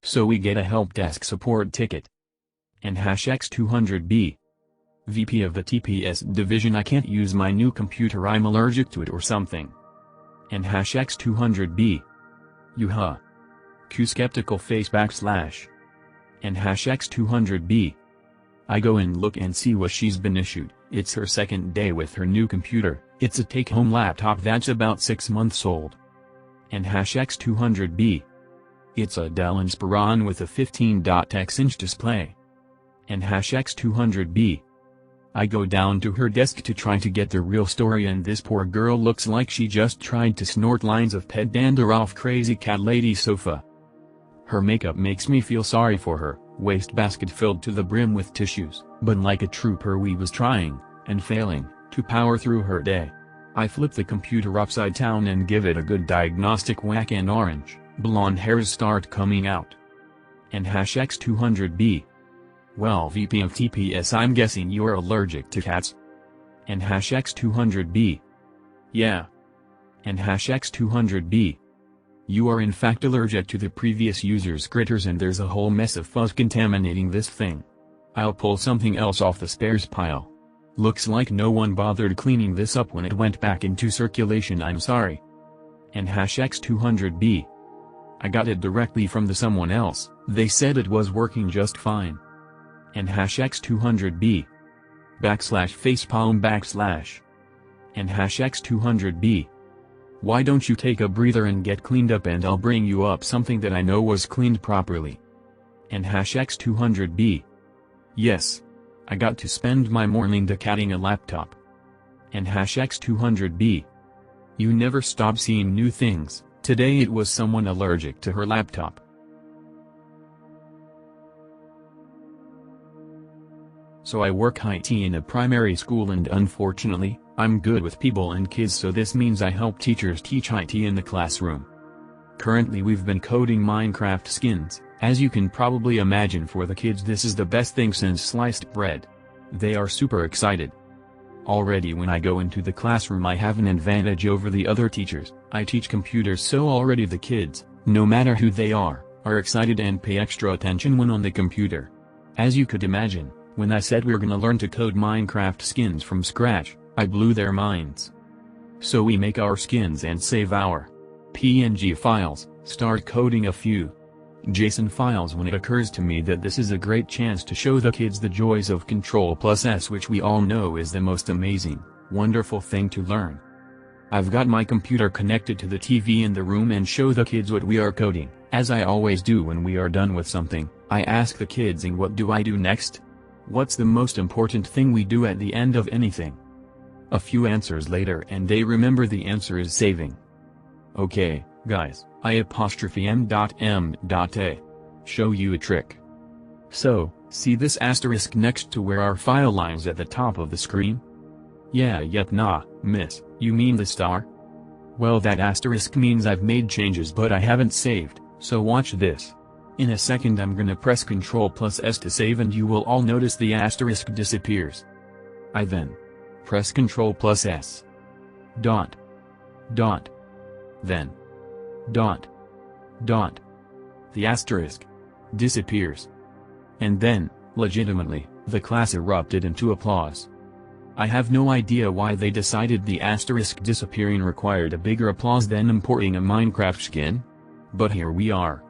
So we get a help desk support ticket. And #X200B. VP of the TPS division, I can't use my new computer, I'm allergic to it or something. And #X200B. Yuha. Q skeptical face /. And #X200B. I go and look and see what she's been issued. It's her second day with her new computer. It's a take-home laptop that's about 6 months old. And #X200B. It's a Dell Inspiron with a 15.x-inch display. And #X200B. I go down to her desk to try to get the real story, and this poor girl looks like she just tried to snort lines of pet dander off crazy cat lady sofa. Her makeup makes me feel sorry for her, wastebasket filled to the brim with tissues, but like a trooper we was trying, and failing, to power through her day. I flip the computer upside down and give it a good diagnostic whack, and orange, blonde hairs start coming out. And #X200B. Well, VP of TPS, I'm guessing you're allergic to cats. And #X200B. Yeah. And #X200B. You are in fact allergic to the previous user's critters, and there's a whole mess of fuzz contaminating this thing. I'll pull something else off the spares pile. Looks like no one bothered cleaning this up when it went back into circulation, I'm sorry. And #X200B. I got it directly from someone else, they said it was working just fine. And #X200B. /facepalm/. And #X200B. Why don't you take a breather and get cleaned up, and I'll bring you up something that I know was cleaned properly. And #X200B. Yes. I got to spend my morning decatting a laptop. And #X200B. You never stop seeing new things. Today it was someone allergic to her laptop. So I work IT in a primary school, and unfortunately, I'm good with people and kids, so this means I help teachers teach IT in the classroom. Currently we've been coding Minecraft skins. As you can probably imagine, for the kids this is the best thing since sliced bread. They are super excited. Already when I go into the classroom I have an advantage over the other teachers. I teach computers, so already the kids, no matter who they are excited and pay extra attention when on the computer. As you could imagine, when I said we're gonna learn to code Minecraft skins from scratch, I blew their minds. So we make our skins and save our PNG files, start coding a few JSON files when it occurs to me that this is a great chance to show the kids the joys of Ctrl+S, which we all know is the most amazing, wonderful thing to learn. I've got my computer connected to the TV in the room and show the kids what we are coding. As I always do when we are done with something, I ask the kids, and what do I do next? What's the most important thing we do at the end of anything? A few answers later and they remember the answer is saving. Okay, guys, I''m.m.a. Show you a trick. So, see this asterisk next to where our file lies at the top of the screen? Yeah, yet nah, miss, you mean the star? Well, that asterisk means I've made changes but I haven't saved, so watch this. In a second I'm gonna press Ctrl+S to save, and you will all notice the asterisk disappears. I then press Ctrl+S. Dot. Dot. Then. Dot. Dot. The asterisk disappears. And then, legitimately, the class erupted into applause. I have no idea why they decided the asterisk disappearing required a bigger applause than importing a Minecraft skin. But here we are.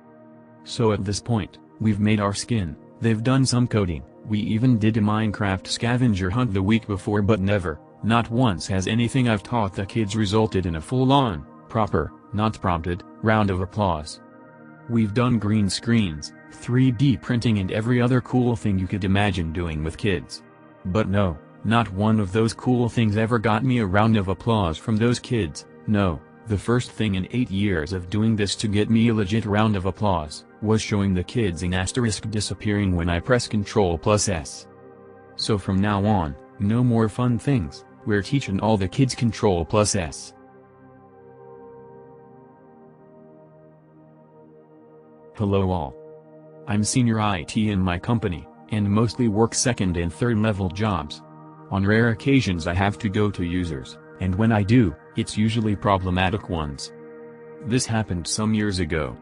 So at this point, we've made our skin, they've done some coding, we even did a Minecraft scavenger hunt the week before, but never, not once has anything I've taught the kids resulted in a full-on, proper, not prompted, round of applause. We've done green screens, 3D printing and every other cool thing you could imagine doing with kids. But no, not one of those cool things ever got me a round of applause from those kids. No, the first thing in 8 years of doing this to get me a legit round of applause was showing the kids an asterisk disappearing when I press Ctrl+S. So from now on, no more fun things, we're teaching all the kids Ctrl+S. Hello all. I'm senior IT in my company, and mostly work second and third level jobs. On rare occasions I have to go to users, and when I do, it's usually problematic ones. This happened some years ago.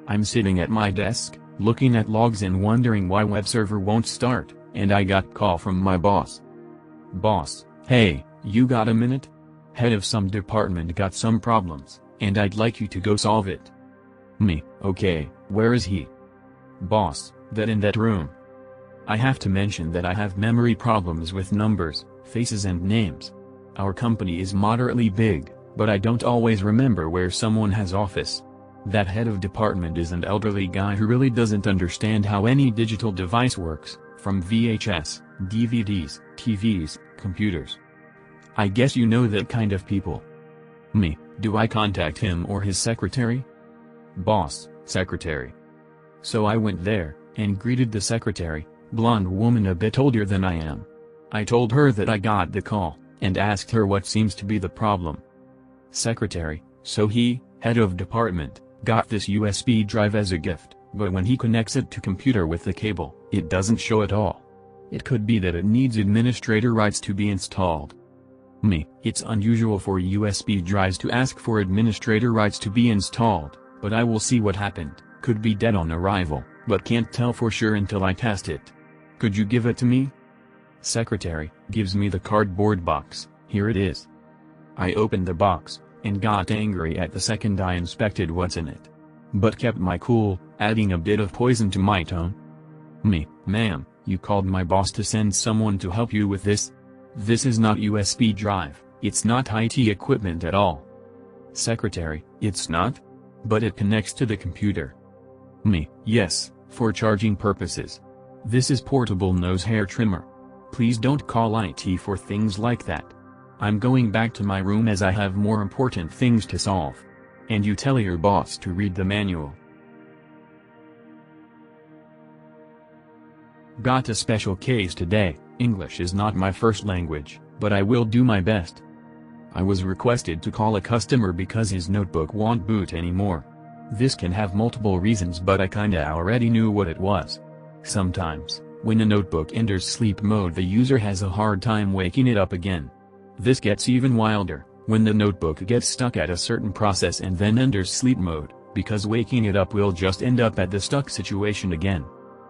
I'm sitting at my desk, looking at logs and wondering why web server won't start, and I got call from my boss. Boss, hey, you got a minute? Head of some department got some problems, and I'd like you to go solve it. Me, okay, where is he? Boss, that in that room. I have to mention that I have memory problems with numbers, faces and names. Our company is moderately big, but I don't always remember where someone has office. That head of department is an elderly guy who really doesn't understand how any digital device works, from VHS, DVDs, TVs, computers. I guess you know that kind of people. Me, do I contact him or his secretary? Boss, secretary. So I went there, and greeted the secretary, blonde woman a bit older than I am. I told her that I got the call, and asked her what seems to be the problem. Secretary, so he, head of department, got this USB drive as a gift, but when he connects it to computer with the cable, it doesn't show at all. It could be that it needs administrator rights to be installed. Me, it's unusual for USB drives to ask for administrator rights to be installed, but I will see what happened. Could be dead on arrival, but can't tell for sure until I test it. Could you give it to me? Secretary gives me the cardboard box. Here it is. I opened the box, and got angry at the second I inspected what's in it. But kept my cool, adding a bit of poison to my tone. Me, ma'am, you called my boss to send someone to help you with this? This is not USB drive, it's not IT equipment at all. Secretary, it's not? But it connects to the computer. Me, yes, for charging purposes. This is portable nose hair trimmer. Please don't call IT for things like that. I'm going back to my room as I have more important things to solve. And you tell your boss to read the manual. Got a special case today. English is not my first language, but I will do my best. I was requested to call a customer because his notebook won't boot anymore. This can have multiple reasons, but I kinda already knew what it was. Sometimes, when a notebook enters sleep mode, the user has a hard time waking it up again. This gets even wilder when the notebook gets stuck at a certain process and then enters sleep mode, because waking it up will just end up at the stuck situation again.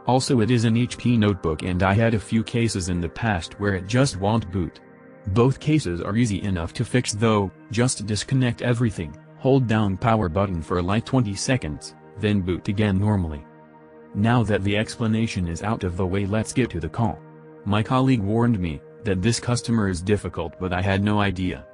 Also, it is an HP notebook and I had a few cases in the past where it just won't boot. Both cases are easy enough to fix though. Just disconnect everything, hold down power button for like 20 seconds, then boot again normally. Now that the explanation is out of the way, let's get to the call. My colleague warned me that this customer is difficult, but I had no idea.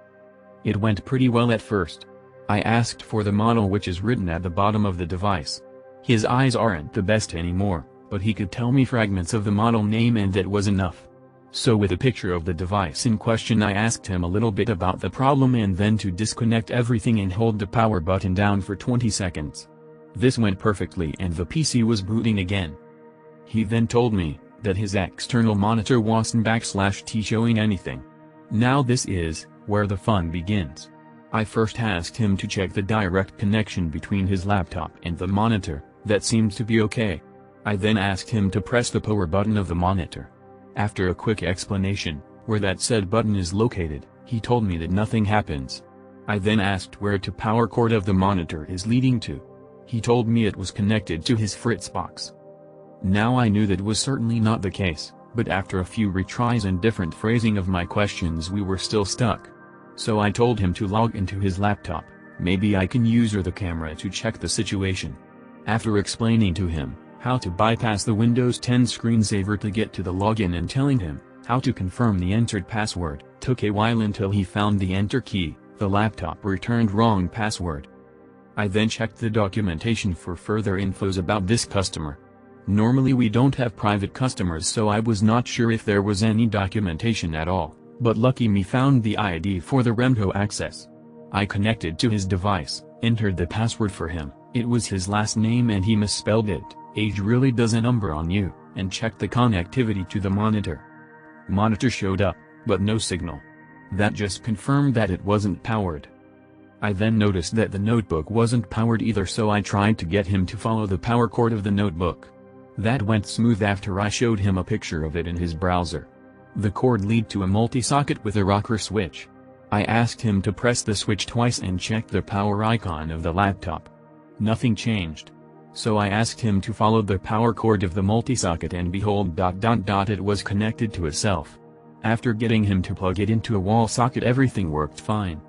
It went pretty well at first. I asked for the model, which is written at the bottom of the device. His eyes aren't the best anymore, but he could tell me fragments of the model name and that was enough. So with a picture of the device in question, I asked him a little bit about the problem and then to disconnect everything and hold the power button down for 20 seconds. This went perfectly and the PC was booting again. He then told me that his external monitor wasn't /T showing anything. Now this is where the fun begins. I first asked him to check the direct connection between his laptop and the monitor. That seemed to be okay. I then asked him to press the power button of the monitor. After a quick explanation where that said button is located, he told me that nothing happens. I then asked where the power cord of the monitor is leading to. He told me it was connected to his Fritzbox. Now I knew that was certainly not the case, but after a few retries and different phrasing of my questions, we were still stuck. So I told him to log into his laptop. Maybe I can use the camera to check the situation. After explaining to him how to bypass the Windows 10 screensaver to get to the login and telling him how to confirm the entered password, took a while until he found the enter key. The laptop returned wrong password. I then checked the documentation for further infos about this customer. Normally we don't have private customers, so I was not sure if there was any documentation at all, but lucky me found the ID for the remote access. I connected to his device, entered the password for him. It was his last name and he misspelled it. Age really does a number on you, and checked the connectivity to the monitor. Monitor showed up, but no signal. That just confirmed that it wasn't powered. I then noticed that the notebook wasn't powered either, so I tried to get him to follow the power cord of the notebook. That went smooth after I showed him a picture of it in his browser. The cord led to a multi-socket with a rocker switch. I asked him to press the switch twice and check the power icon of the laptop. Nothing changed. So I asked him to follow the power cord of the multi-socket and behold, it was connected to itself. After getting him to plug it into a wall socket, everything worked fine.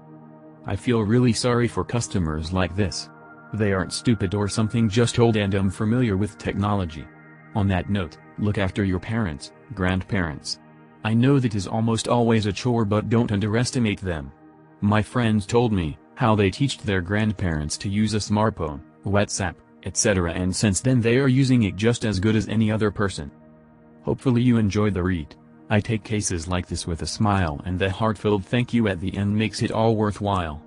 I feel really sorry for customers like this. They aren't stupid or something, just old and unfamiliar with technology. On that note, look after your parents, grandparents. I know that is almost always a chore, but don't underestimate them. My friends told me how they teach their grandparents to use a smartphone, WhatsApp, etc., and since then they are using it just as good as any other person. Hopefully you enjoy the read. I take cases like this with a smile, and the heartfelt thank you at the end makes it all worthwhile.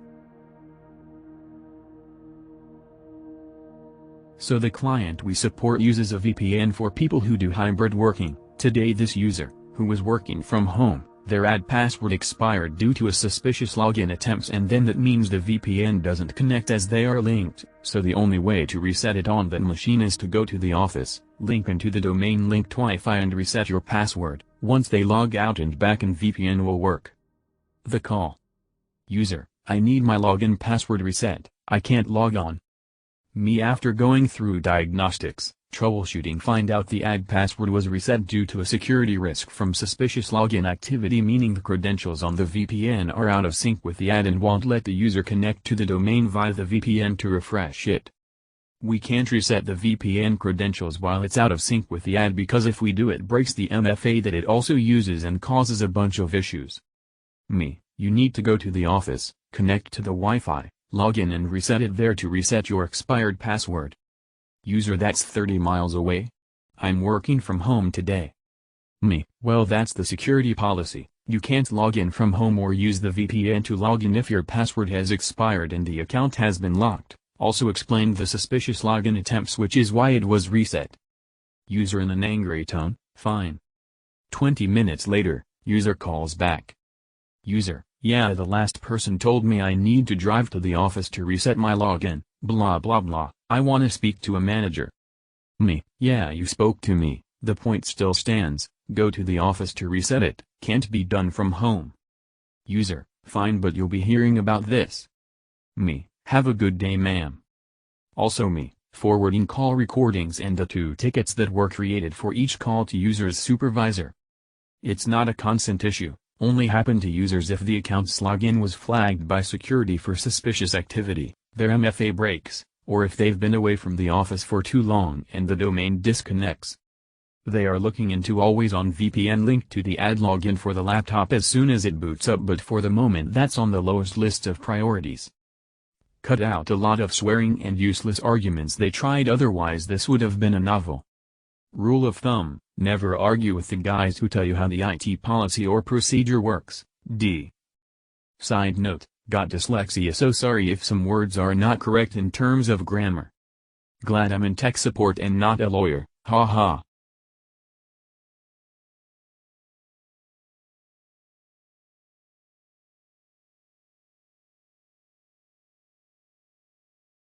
So the client we support uses a VPN for people who do hybrid working. Today this user, who was working from home, their ad password expired due to a suspicious login attempts, and then that means the VPN doesn't connect as they are linked, so the only way to reset it on that machine is to go to the office, link into the domain linked Wi-Fi and reset your password. Once they log out and back in, VPN will work. The call. User, I need my login password reset, I can't log on. Me, after going through diagnostics, troubleshooting, find out the ad password was reset due to a security risk from suspicious login activity, meaning the credentials on the VPN are out of sync with the ad and won't let the user connect to the domain via the VPN to refresh it. We can't reset the VPN credentials while it's out of sync with the ad, because if we do, it breaks the MFA that it also uses and causes a bunch of issues. You need to go to the office, connect to the Wi-Fi, log in and reset it there to reset your expired password. User, that's 30 miles away. I'm working from home today. Well, that's the security policy. You can't log in from home or use the VPN to log in if your password has expired and the account has been locked. Also explained the suspicious login attempts, which is why it was reset. User, in an angry tone, fine. 20 minutes later, user calls back. User, yeah, the last person told me I need to drive to the office to reset my login, blah blah blah, I want to speak to a manager. Yeah, you spoke to me, the point still stands, go to the office to reset it, can't be done from home. User, fine, but you'll be hearing about this. Have a good day, ma'am. Also forwarding call recordings and the 2 tickets that were created for each call to user's supervisor. It's not a constant issue, only happened to users if the account's login was flagged by security for suspicious activity, their MFA breaks, or if they've been away from the office for too long and the domain disconnects. They are looking into always-on VPN linked to the ad login for the laptop as soon as it boots up, but for the moment that's on the lowest list of priorities. Cut out a lot of swearing and useless arguments they tried, otherwise this would have been a novel. Rule of thumb, never argue with the guys who tell you how the IT policy or procedure works. Side note, got dyslexia, so sorry if some words are not correct in terms of grammar. Glad I'm in tech support and not a lawyer, haha.